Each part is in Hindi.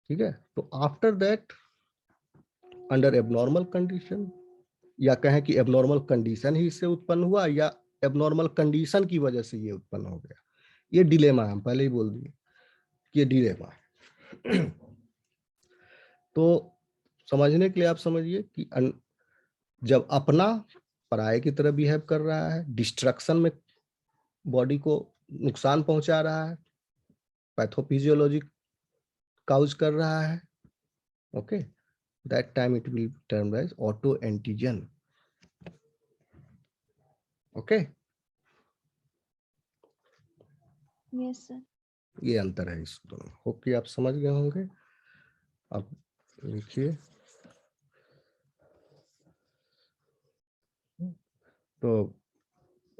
ठीक है, तो after that under abnormal condition, या कहें कि एबनॉर्मल कंडीशन ही इससे उत्पन्न हुआ या एबनॉर्मल कंडीशन की वजह से ये उत्पन्न हो गया, ये डिलेमा हम पहले ही बोल दिए कि ये डिलेमा है। तो समझने के लिए आप समझिए कि जब अपना पराये की तरह बिहेव कर रहा है, डिस्ट्रक्शन में बॉडी को नुकसान पहुंचा रहा है, पैथोफिजियोलॉजी काउज कर रहा है, okay, that time it will term as auto antigen. Okay, yes sir. ये अंतर है इस दोनों। होप कि आप समझ गए होंगे। अब लिखिए, तो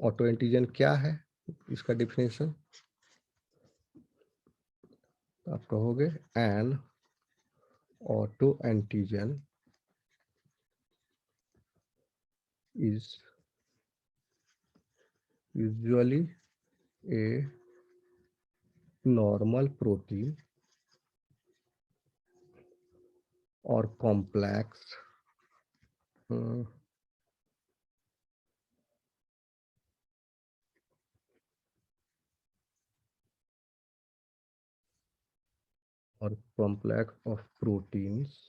ऑटो एंटीजन क्या है, इसका डिफिनेशन आप कहोगे N auto antigen is usually A normal protein or complex or complex of proteins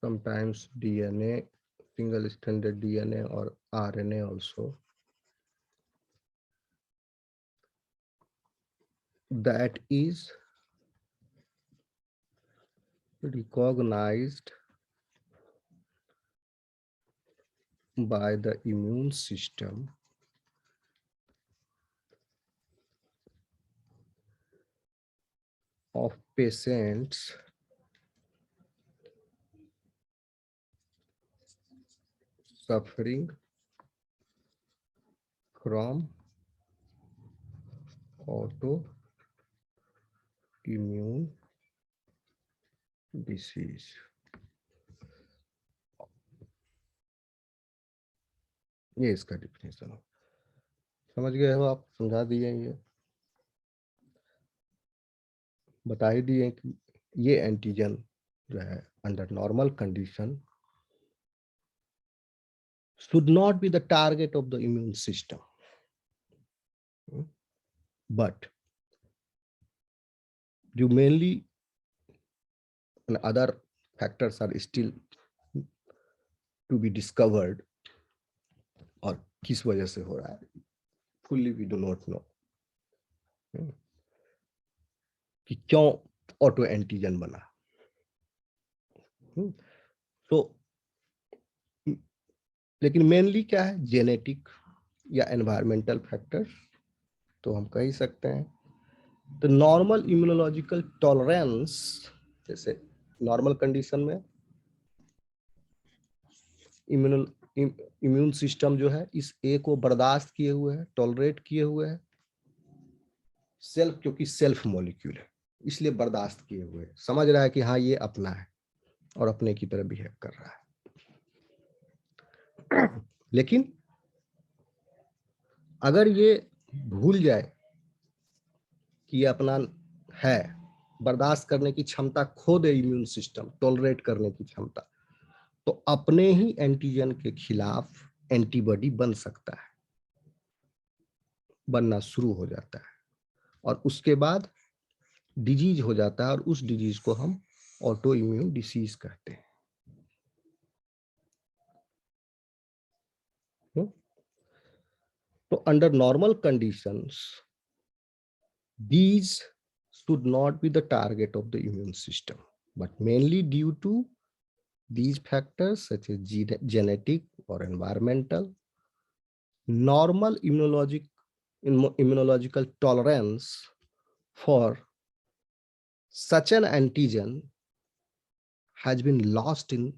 sometimes DNA, single stranded DNA or RNA also, that is recognized by the immune system of patients suffering from autoimmune disease। ये इसका डिफिनेशन हो, समझ गए हो आप, समझा दिए, ये बता ही दिए कि ये एंटीजन जो है under normal condition should not be the target of the immune system, but you mainly and other factors are still to be discovered, और किस वजह से हो रहा है fully we do not know कि क्यों ऑटो एंटीजन बना। तो लेकिन मेनली क्या है, जेनेटिक या एनवायरमेंटल फैक्टर्स, तो हम कह ही सकते हैं। तो नॉर्मल इम्यूनोलॉजिकल टॉलरेंस, जैसे नॉर्मल कंडीशन में इम्यून सिस्टम जो है इस ए को बर्दाश्त किए हुए है, टॉलरेट किए हुए है, सेल्फ, क्योंकि सेल्फ मॉलिक्यूल है इसलिए बर्दाश्त किए हुए है, समझ रहा है कि हाँ ये अपना है और अपने की तरह बिहेव कर रहा है। लेकिन अगर ये भूल जाए कि ये अपना है, बर्दाश्त करने की क्षमता खो दे इम्यून सिस्टम, टॉलरेट करने की क्षमता, तो अपने ही एंटीजन के खिलाफ एंटीबॉडी बन सकता है, बनना शुरू हो जाता है, और उसके बाद डिजीज हो जाता है, और उस डिजीज को हम ऑटो इम्यून डिसीज कहते हैं। तो under normal conditions these should not be the target of the immune system, but mainly due to these factors such as genetic or environmental, normal immunological tolerance for such an antigen has been lost in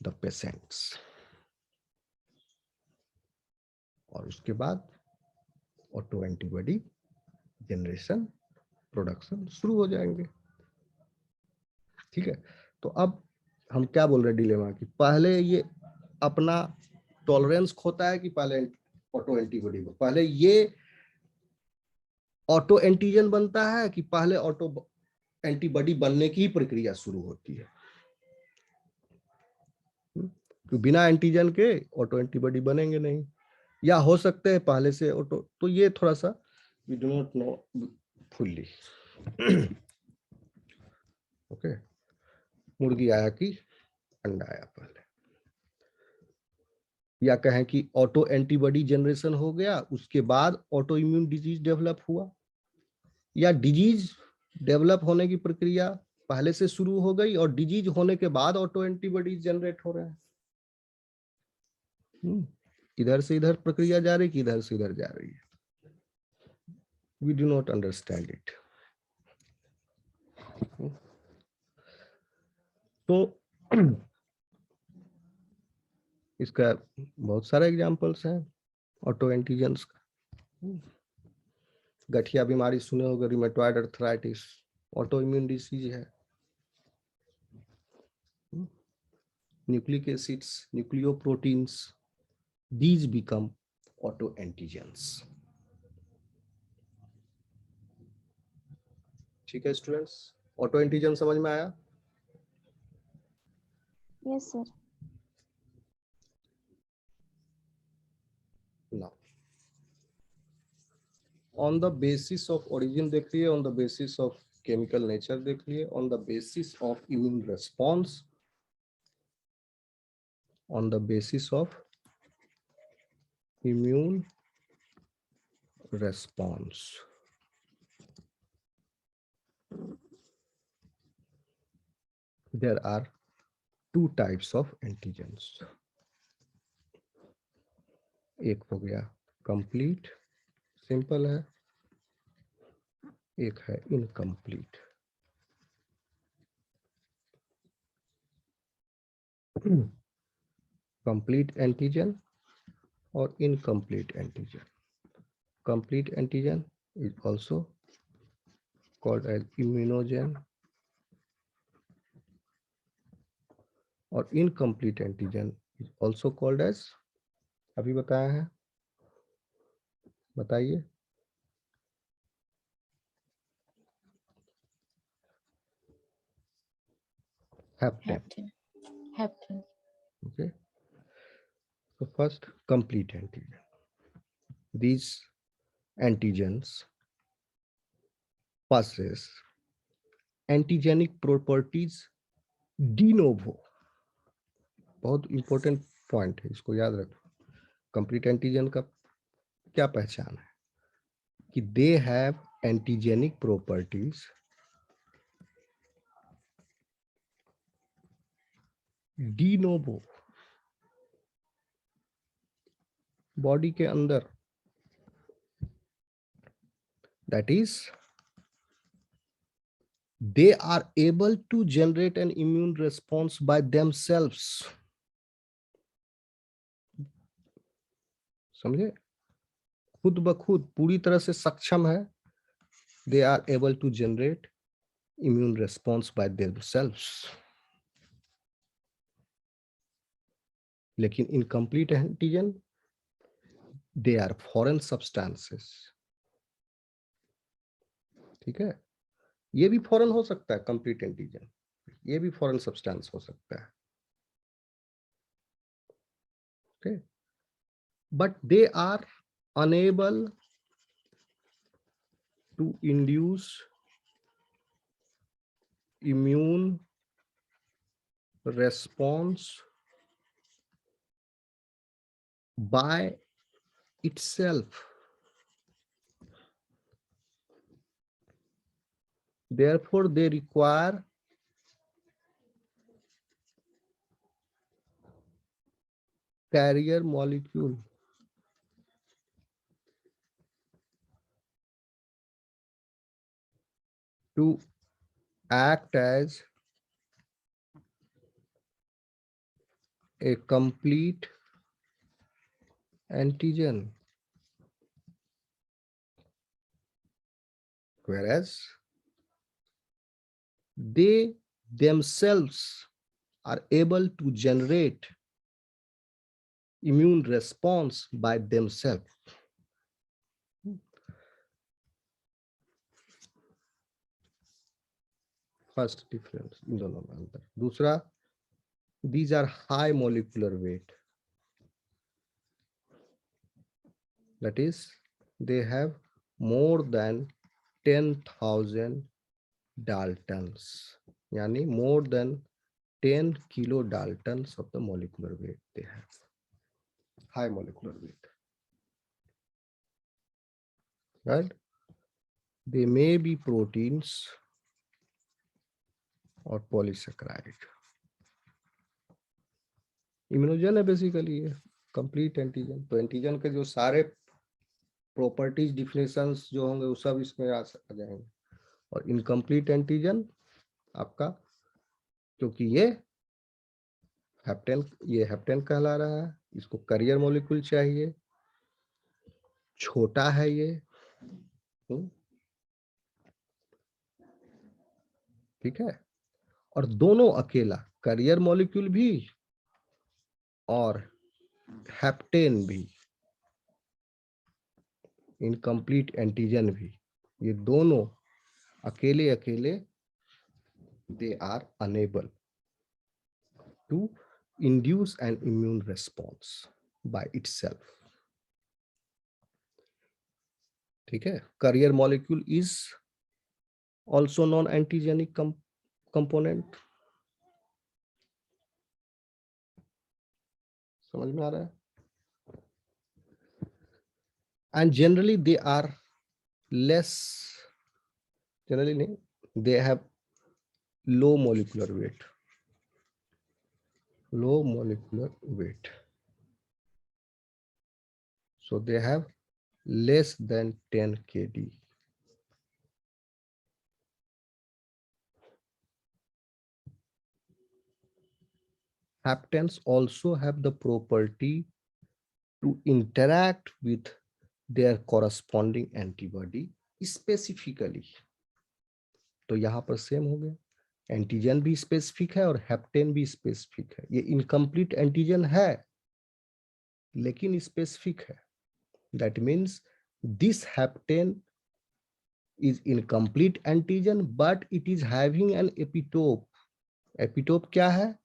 the patients, और उसके बाद ऑटो एंटीबॉडी जनरेशन, प्रोडक्शन शुरू हो जाएंगे। ठीक है, तो अब हम क्या बोल रहे हैं डिलेमा की, पहले ये अपना टॉलरेंस खोता है कि पहले ऑटो एंटीबॉडी को, पहले ये ऑटो एंटीजन बनता है कि पहले ऑटो एंटीबॉडी बनने की प्रक्रिया शुरू होती है? तो बिना एंटीजन के ऑटो एंटीबॉडी बनेंगे नहीं, या हो सकते हैं पहले से ऑटो। तो ये थोड़ा सा we do not know fully. Okay, मुर्गी आया कि अंडा आया पहले, या कहें कि ऑटो एंटीबॉडी जनरेशन हो गया, उसके बाद ऑटो इम्यून डिजीज डेवलप हुआ, या डिजीज डेवलप होने की प्रक्रिया पहले से शुरू हो गई और डिजीज होने के बाद ऑटो एंटीबॉडी जनरेट हो रहे हैं। इधर से इधर प्रक्रिया जा रही कि इधर से इधर जा रही है? We do not understand it. तो इसका बहुत सारे एग्जांपल्स हैं ऑटो एंटीजेंस का। गठिया बीमारी सुने होंगे, rheumatoid arthritis, auto immune disease है। Nucleic acids, nucleoproteins, these become auto antigens। ठीक है स्टूडेंट्स, ऑटो एंटीजन समझ में आया? Yes, sir. Now, on the basis of origin देख लिए, on the basis of chemical nature देख लिए, on the basis of immune response, on the basis of immune response, there are two types of antigens। एक हो गया कंप्लीट, सिंपल है, एक है इनकम्प्लीट। कंप्लीट एंटीजन और incomplete antigen. Complete antigen is also called as immunogen, और incomplete antigen is also called as, अभी बताया है, बताइए। Hapten। Hapten। Okay, so first complete antigen. These antigens possess antigenic properties de novo। बहुत इंपॉर्टेंट पॉइंट है, इसको याद रखो। कंप्लीट एंटीजन का क्या पहचान है कि they have antigenic properties de novo. Body के अंदर, that is they are able to generate an immune response by themselves। समझे? खुद ब खुद पूरी तरह से सक्षम है। they are able to generate immune response by themselves। लेकिन incomplete antigen, they are foreign substances। ठीक है, ये भी फॉरेन हो सकता है, कंप्लीट एंटीजन, ये भी फॉरेन सब्सटेंस हो सकता है। Okay, but they are unable to induce immune response by itself। Therefore, they require carrier molecule to act as a complete antigen, whereas they themselves are able to generate immune response by themselves। First difference in दोनों में अंतर। दूसरा, these are high molecular weight, that is they have more than 10,000 daltons, yani more than 10 kilo daltons of the molecular weight they have, high molecular weight, right? They may be proteins or polysaccharide. Immunogen है बेसिकली ये, कंप्लीट एंटीजन। तो एंटीजन के जो सारे प्रॉपर्टीज डिफिनेशंस जो होंगे वो सब इसमें आ जाएंगे। और इनकम्प्लीट एंटीजन आपका, क्योंकि ये हेप्टेन कहला रहा है, इसको करियर मॉलिक्यूल चाहिए, छोटा है ये, ठीक है। और दोनों अकेला, करियर मॉलिक्यूल भी और हेप्टेन भी, इनकम्प्लीट एंटीजन भी, ये दोनों अकेले अकेले they are unable to induce an immune response by itself. ठीक है। Carrier molecule is also non antigenic component. समझ में आ रहा है? And generally they are less, generally नहीं, they have low molecular weight, low molecular weight, so they have less than 10 kd. Haptens also have the property to interact with their corresponding antibody specifically. तो यहां पर सेम हो गया, एंटीजन भी स्पेसिफिक है और हेप्टेन भी स्पेसिफिक है। ये इनकम्प्लीट एंटीजन है लेकिन स्पेसिफिक है। That means this heptane is incomplete antigen but it is having an epitope. Epitope क्या है?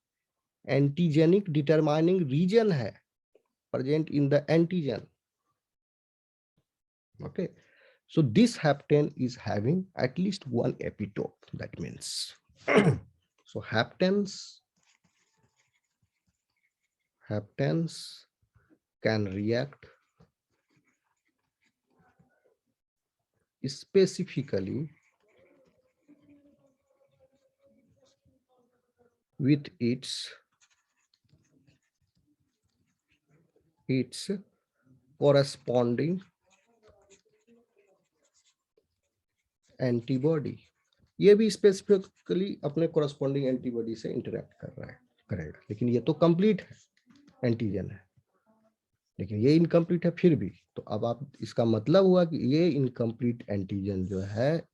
Antigenic determining region है present in the antigen. Okay, so this hapten is having at least one epitope. That means so haptens can react specifically with its corresponding antibody. ये भी स्पेसिफिकली अपने कोरस्पॉन्डिंग एंटीबॉडी से इंटरेक्ट करेगा, लेकिन ये तो कंप्लीट है, एंटीजन है, लेकिन ये इनकम्प्लीट है फिर भी। तो अब आप, इसका मतलब हुआ कि ये इनकम्प्लीट एंटीजन जो है,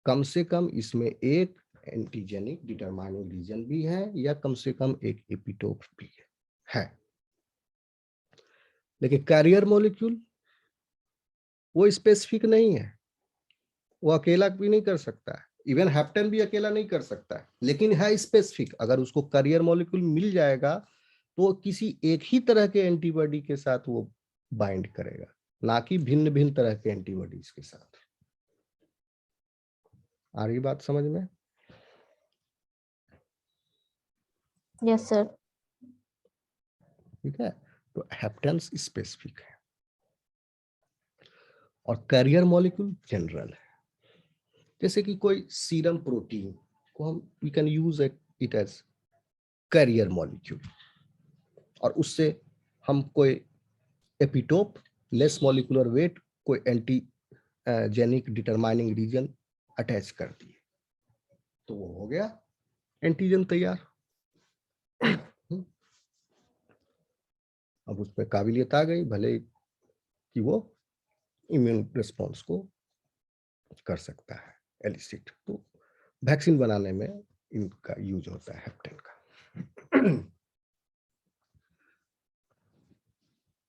कम से कम इसमें एक एंटीजेनिक डिटरमाइनिंग रीजन भी है या कम से कम एक एपिटोप भी है। लेकिन कैरियर मॉलिक्यूल वो स्पेसिफिक नहीं है, वो अकेला भी नहीं कर सकता है, इवन हेप्टेन भी अकेला नहीं कर सकता है, लेकिन है स्पेसिफिक। अगर उसको करियर मॉलिक्यूल मिल जाएगा तो किसी एक ही तरह के एंटीबॉडी के साथ वो बाइंड करेगा, ना कि भिन्न भिन्न तरह के एंटीबॉडीज के साथ। आ रही बात समझ में? Yes sir. ठीक है, तो हेप्टेन्स स्पेसिफिक है और कैरियर मॉलिक्यूल जनरल है। जैसे कि कोई सीरम प्रोटीन को हम we can use it as carrier molecule, और उससे हम कोई एपिटोप, लेस मॉलिकुलर वेट, कोई antigenic determining region attach कर दिए, तो वो हो गया एंटीजन तैयार। अब उसमें काबिलियत आ गई, भले कि वो इम्यून रिस्पॉन्स को कर सकता है एलिसिट। तो वैक्सीन बनाने में इनका यूज होता है हेप्टेन का।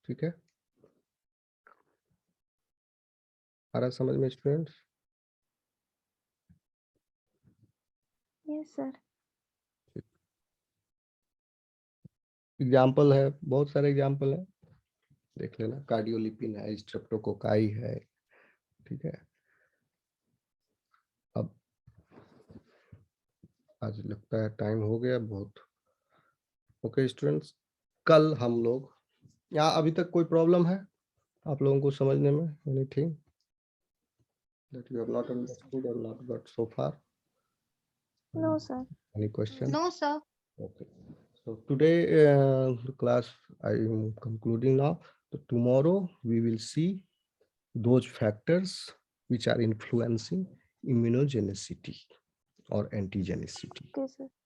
ठीक है, आ रहा समझ में स्टूडेंट्स? Yes, sir. एग्जाम्पल है, बहुत सारे एग्जाम्पल है, देख लेना। कार्डियोलिपिन है, स्ट्रेप्टोकोकाई है, ठीक है। अब आज लगता है टाइम हो गया बहुत। ओके स्टूडेंट्स, कल हम लोग, यहाँ अभी तक कोई प्रॉब्लम है आप लोगों को समझने में? Anything that you have not understood or not got so far? No, sir. Any question? No, sir. Okay. So today the class I am concluding now. So tomorrow we will see those factors which are influencing immunogenicity or antigenicity. Okay, sir.